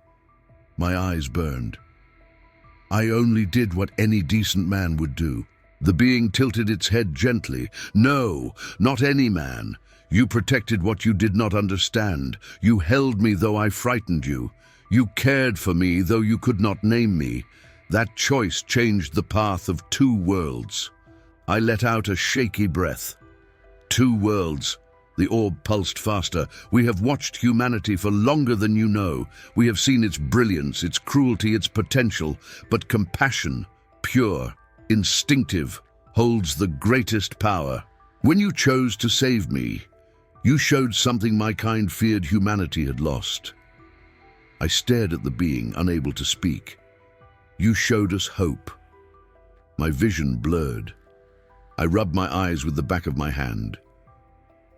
Speaker 1: My eyes burned. "I only did what any decent man would do." The being tilted its head gently. "No, not any man. You protected what you did not understand. You held me though I frightened you. You cared for me though you could not name me. That choice changed the path of 2 worlds." I let out a shaky breath. 2 worlds. The orb pulsed faster. "We have watched humanity for longer than you know. We have seen its brilliance, its cruelty, its potential. But compassion, pure, instinctive, holds the greatest power. When you chose to save me, you showed something my kind feared humanity had lost." I stared at the being, unable to speak. "You showed us hope." My vision blurred. I rubbed my eyes with the back of my hand.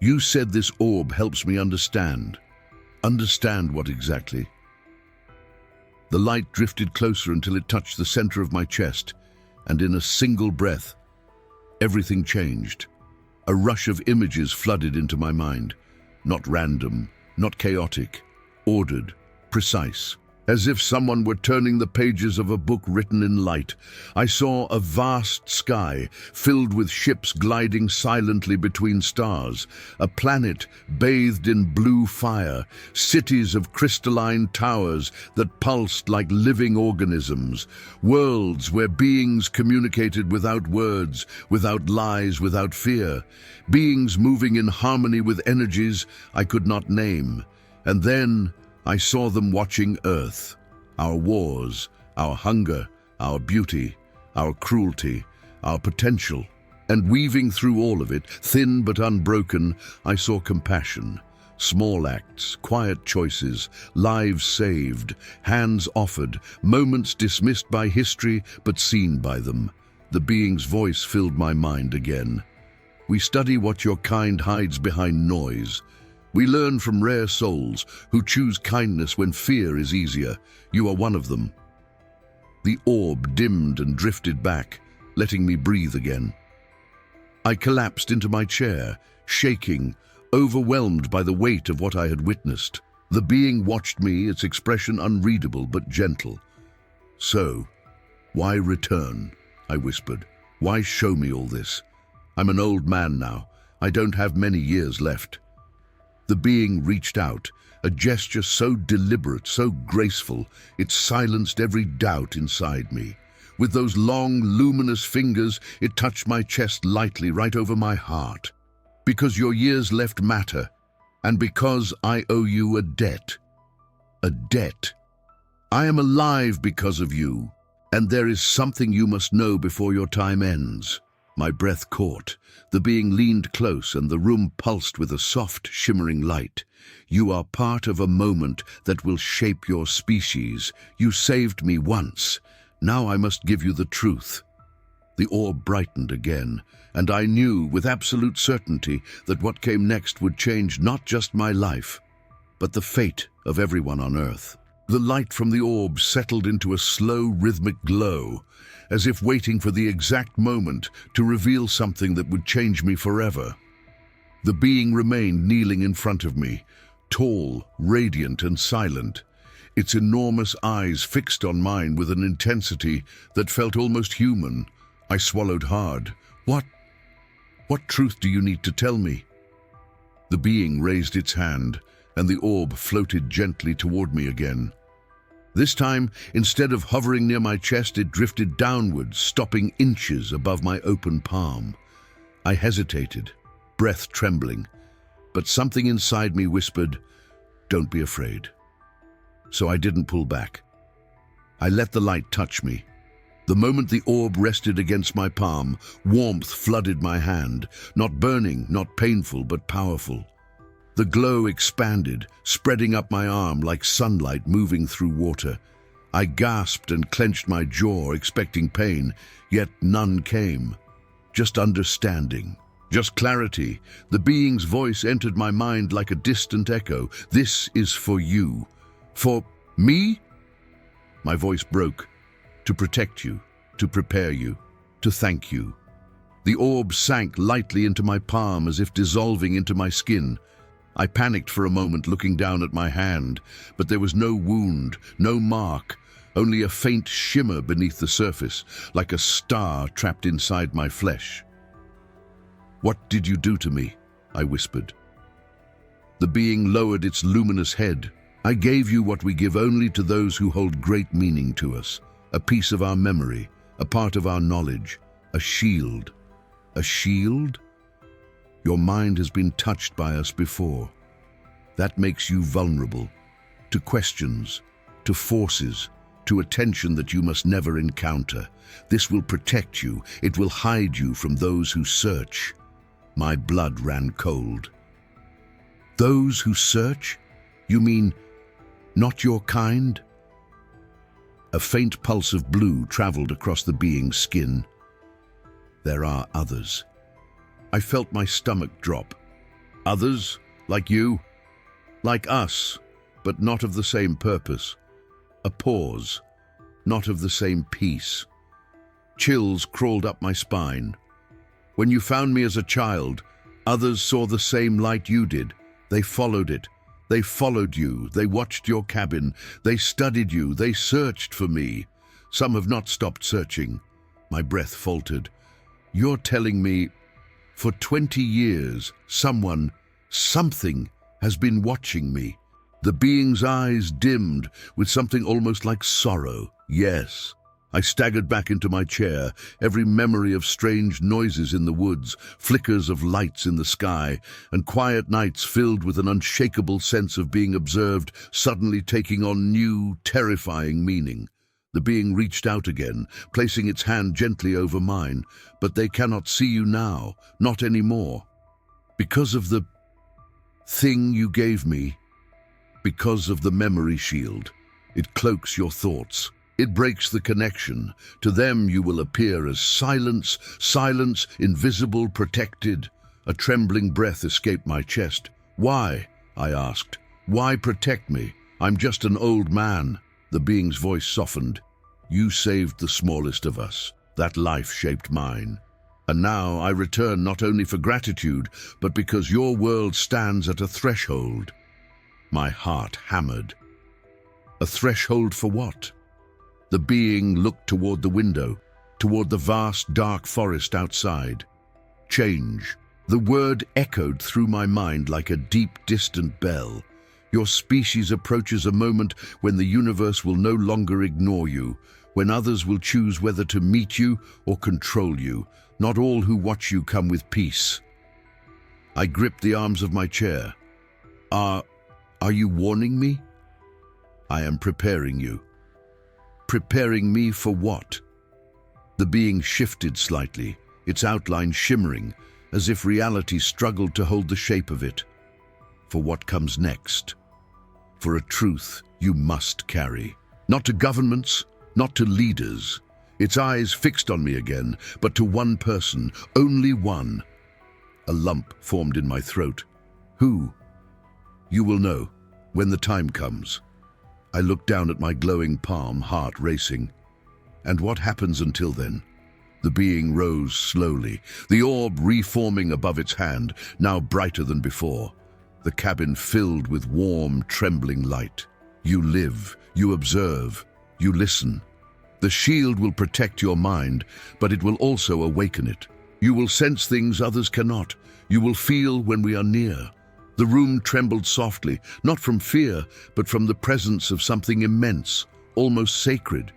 Speaker 1: "You said this orb helps me understand." "Understand what exactly?" The light drifted closer until it touched the center of my chest, and in a single breath, everything changed. A rush of images flooded into my mind. Not random, not chaotic, ordered, precise. As if someone were turning the pages of a book written in light, I saw a vast sky filled with ships gliding silently between stars, a planet bathed in blue fire, cities of crystalline towers that pulsed like living organisms, worlds where beings communicated without words, without lies, without fear, beings moving in harmony with energies I could not name. And then I saw them watching Earth, our wars, our hunger, our beauty, our cruelty, our potential. And weaving through all of it, thin but unbroken, I saw compassion. Small acts, quiet choices, lives saved, hands offered, moments dismissed by history but seen by them. The being's voice filled my mind again. We study what your kind hides behind noise. We learn from rare souls who choose kindness when fear is easier. You are one of them. The orb dimmed and drifted back, letting me breathe again. I collapsed into my chair, shaking, overwhelmed by the weight of what I had witnessed. The being watched me, its expression unreadable but gentle. "So, why return?" I whispered. "Why show me all this? I'm an old man now. I don't have many years left." The being reached out, a gesture so deliberate, so graceful, it silenced every doubt inside me. With those long, luminous fingers, it touched my chest lightly right over my heart. "Because your years left matter, and because I owe you a debt." A debt. "I am alive because of you, and there is something you must know before your time ends." My breath caught. The being leaned close and the room pulsed with a soft, shimmering light. "You are part of a moment that will shape your species. You saved me once. Now I must give you the truth." The orb brightened again, and I knew with absolute certainty that what came next would change not just my life, but the fate of everyone on Earth. The light from the orb settled into a slow, rhythmic glow, as if waiting for the exact moment to reveal something that would change me forever. The being remained kneeling in front of me, tall, radiant, and silent, its enormous eyes fixed on mine with an intensity that felt almost human. I swallowed hard. What truth do you need to tell me?" The being raised its hand, and the orb floated gently toward me again. This time, instead of hovering near my chest, it drifted downward, stopping inches above my open palm. I hesitated, breath trembling, but something inside me whispered, "Don't be afraid." So I didn't pull back. I let the light touch me. The moment the orb rested against my palm, warmth flooded my hand, not burning, not painful, but powerful. The glow expanded, spreading up my arm like sunlight moving through water. I gasped and clenched my jaw, expecting pain, yet none came. Just understanding, just clarity. The being's voice entered my mind like a distant echo. "This is for you." "For me?" My voice broke. "To protect you, to prepare you, to thank you." The orb sank lightly into my palm as if dissolving into my skin. I panicked for a moment, looking down at my hand, but there was no wound, no mark, only a faint shimmer beneath the surface, like a star trapped inside my flesh. "What did you do to me?" I whispered. The being lowered its luminous head. "I gave you what we give only to those who hold great meaning to us, a piece of our memory, a part of our knowledge, a shield." "A shield?" "Your mind has been touched by us before. That makes you vulnerable to questions, to forces, to attention that you must never encounter. This will protect you. It will hide you from those who search." My blood ran cold. "Those who search? You mean not your kind?" A faint pulse of blue traveled across the being's skin. "There are others." I felt my stomach drop. "Others? Like you? Like us, but not of the same purpose." A pause, not of the same peace. Chills crawled up my spine. "When you found me as a child, others saw the same light you did. They followed it. They followed you, they watched your cabin, they studied you, they searched for me. Some have not stopped searching. My breath faltered. You're telling me, for 20 years, something has been watching me. The being's eyes dimmed with something almost like sorrow. Yes. I staggered back into my chair, every memory of strange noises in the woods, flickers of lights in the sky, and quiet nights filled with an unshakable sense of being observed, suddenly taking on new, terrifying meaning. The being reached out again, placing its hand gently over mine. But they cannot see you now, not anymore. Because of the thing you gave me, because of the memory shield. It cloaks your thoughts. It breaks the connection. To them you will appear as silence, invisible, protected. A trembling breath escaped my chest. Why? I asked. Why protect me? I'm just an old man. The being's voice softened. You saved the smallest of us. That life shaped mine. And now I return not only for gratitude, but because your world stands at a threshold. My heart hammered. A threshold for what? The being looked toward the window, toward the vast, dark forest outside. Change. The word echoed through my mind like a deep, distant bell. Your species approaches a moment when the universe will no longer ignore you, when others will choose whether to meet you or control you. Not all who watch you come with peace. I gripped the arms of my chair. Are you warning me? I am preparing you. Preparing me for what? The being shifted slightly, its outline shimmering, as if reality struggled to hold the shape of it. For what comes next? For a truth you must carry. Not to governments, not to leaders. Its eyes fixed on me again, but to one person, only one. A lump formed in my throat. Who? You will know, when the time comes. I looked down at my glowing palm, heart racing. And what happens until then? The being rose slowly, the orb reforming above its hand, now brighter than before. The cabin filled with warm, trembling light. You live, you observe, you listen. The shield will protect your mind, but it will also awaken it. You will sense things others cannot. You will feel when we are near. The room trembled softly, not from fear, but from the presence of something immense, almost sacred.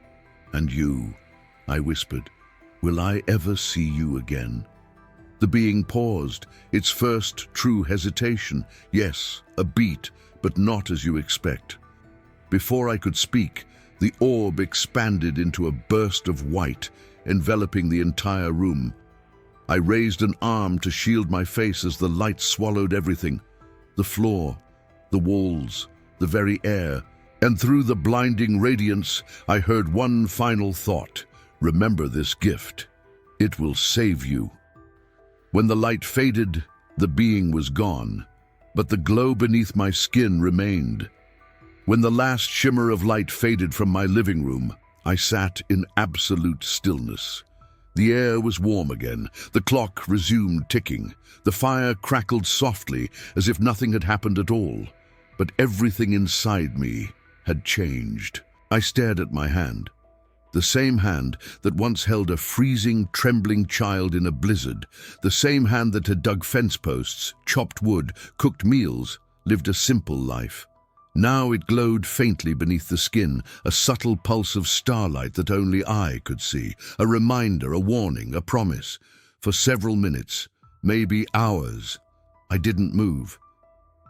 Speaker 1: And you, I whispered, will I ever see you again? The being paused, its first true hesitation. Yes, a beat, but not as you expect. Before I could speak, the orb expanded into a burst of white, enveloping the entire room. I raised an arm to shield my face as the light swallowed everything. The floor, the walls, the very air, and through the blinding radiance, I heard one final thought. Remember this gift. It will save you. When the light faded, the being was gone, but the glow beneath my skin remained. When the last shimmer of light faded from my living room, I sat in absolute stillness. The air was warm again, the clock resumed ticking, the fire crackled softly as if nothing had happened at all, but everything inside me had changed. I stared at my hand, the same hand that once held a freezing, trembling child in a blizzard, the same hand that had dug fence posts, chopped wood, cooked meals, lived a simple life. Now it glowed faintly beneath the skin, a subtle pulse of starlight that only I could see, a reminder, a warning, a promise. For several minutes, maybe hours, I didn't move.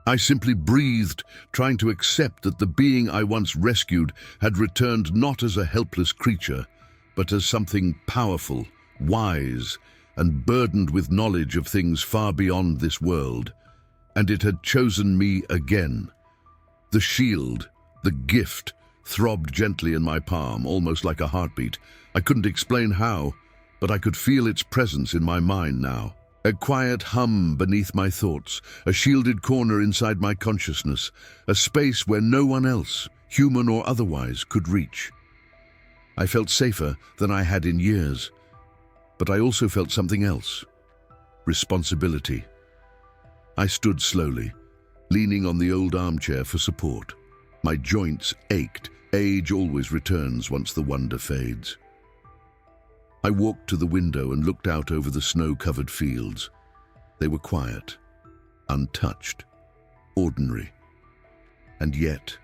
Speaker 1: I simply breathed, trying to accept that the being I once rescued had returned not as a helpless creature, but as something powerful, wise, and burdened with knowledge of things far beyond this world. And it had chosen me again. The shield, the gift, throbbed gently in my palm, almost like a heartbeat. I couldn't explain how, but I could feel its presence in my mind now. A quiet hum beneath my thoughts, a shielded corner inside my consciousness, a space where no one else, human or otherwise, could reach. I felt safer than I had in years, but I also felt something else. Responsibility. I stood slowly, leaning on the old armchair for support. My joints ached. Age always returns once the wonder fades. I walked to the window and looked out over the snow-covered fields. They were quiet, untouched, ordinary. And yet,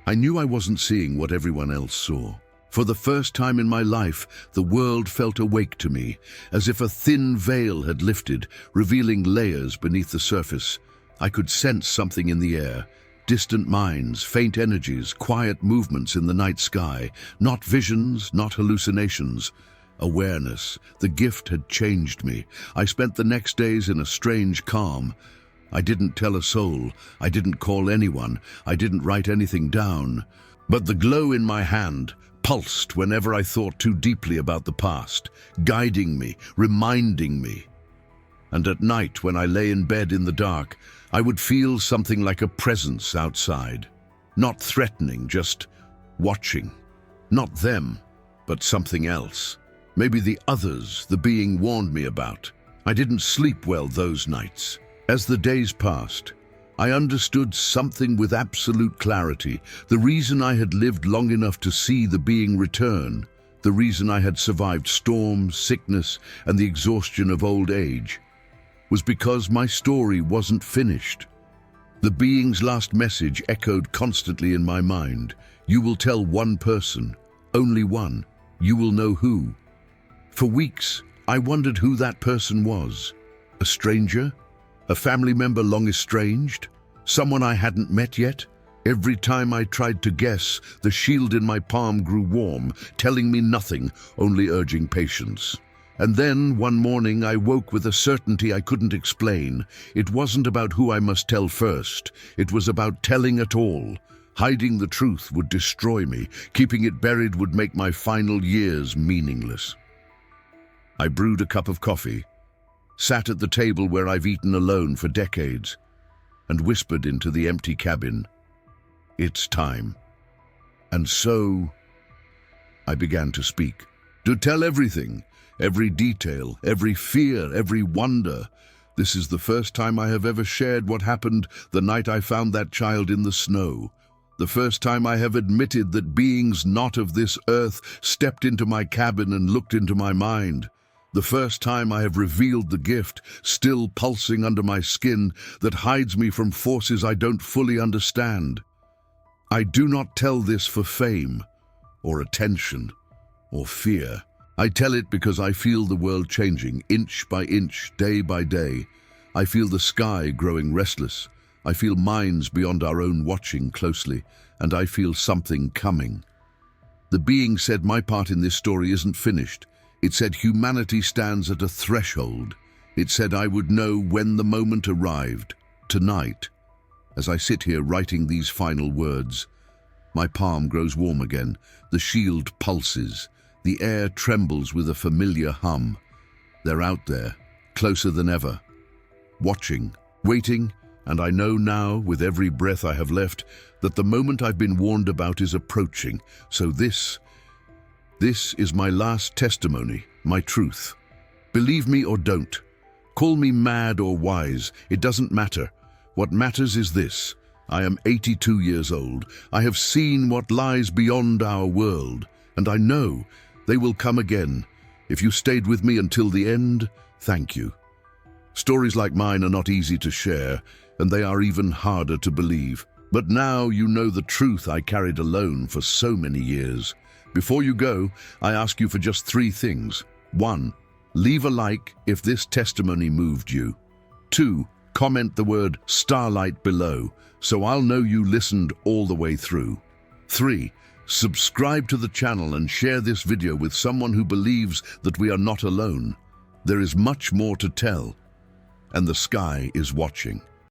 Speaker 1: I knew I wasn't seeing what everyone else saw. For the first time in my life, the world felt awake to me, as if a thin veil had lifted, revealing layers beneath the surface. I could sense something in the air, distant minds, faint energies, quiet movements in the night sky, not visions, not hallucinations. Awareness, the gift had changed me. I spent the next days in a strange calm. I didn't tell a soul, I didn't call anyone, I didn't write anything down. But the glow in my hand pulsed whenever I thought too deeply about the past, guiding me, reminding me. And at night, when I lay in bed in the dark, I would feel something like a presence outside. Not threatening, just watching. Not them, but something else. Maybe the others the being warned me about. I didn't sleep well those nights. As the days passed, I understood something with absolute clarity. The reason I had lived long enough to see the being return, the reason I had survived storms, sickness, and the exhaustion of old age, was because my story wasn't finished. The being's last message echoed constantly in my mind. You will tell one person, only one. You will know who. For weeks, I wondered who that person was. A stranger? A family member long estranged? Someone I hadn't met yet? Every time I tried to guess, the shield in my palm grew warm, telling me nothing, only urging patience. And then, one morning, I woke with a certainty I couldn't explain. It wasn't about who I must tell first. It was about telling at all. Hiding the truth would destroy me. Keeping it buried would make my final years meaningless. I brewed a cup of coffee, sat at the table where I've eaten alone for decades, and whispered into the empty cabin, "It's time." And so I began to speak, to tell everything, every detail, every fear, every wonder. This is the first time I have ever shared what happened the night I found that child in the snow. The first time I have admitted that beings not of this earth stepped into my cabin and looked into my mind. The first time I have revealed the gift, still pulsing under my skin, that hides me from forces I don't fully understand. I do not tell this for fame, or attention, or fear. I tell it because I feel the world changing, inch by inch, day by day. I feel the sky growing restless. I feel minds beyond our own watching closely, and I feel something coming. The being said my part in this story isn't finished. It said humanity stands at a threshold. It said I would know when the moment arrived, tonight. As I sit here writing these final words, my palm grows warm again, the shield pulses, the air trembles with a familiar hum. They're out there, closer than ever, watching, waiting, and I know now, with every breath I have left, that the moment I've been warned about is approaching. So this is my last testimony, my truth. Believe me or don't. Call me mad or wise, it doesn't matter. What matters is this: I am 82 years old. I have seen what lies beyond our world, and I know they will come again. If you stayed with me until the end, thank you. Stories like mine are not easy to share, and they are even harder to believe. But now you know the truth I carried alone for so many years. Before you go, I ask you for just 3 things. 1. Leave a like if this testimony moved you. 2. Comment the word Starlight below, so I'll know you listened all the way through. 3. Subscribe to the channel and share this video with someone who believes that we are not alone. There is much more to tell, and the sky is watching.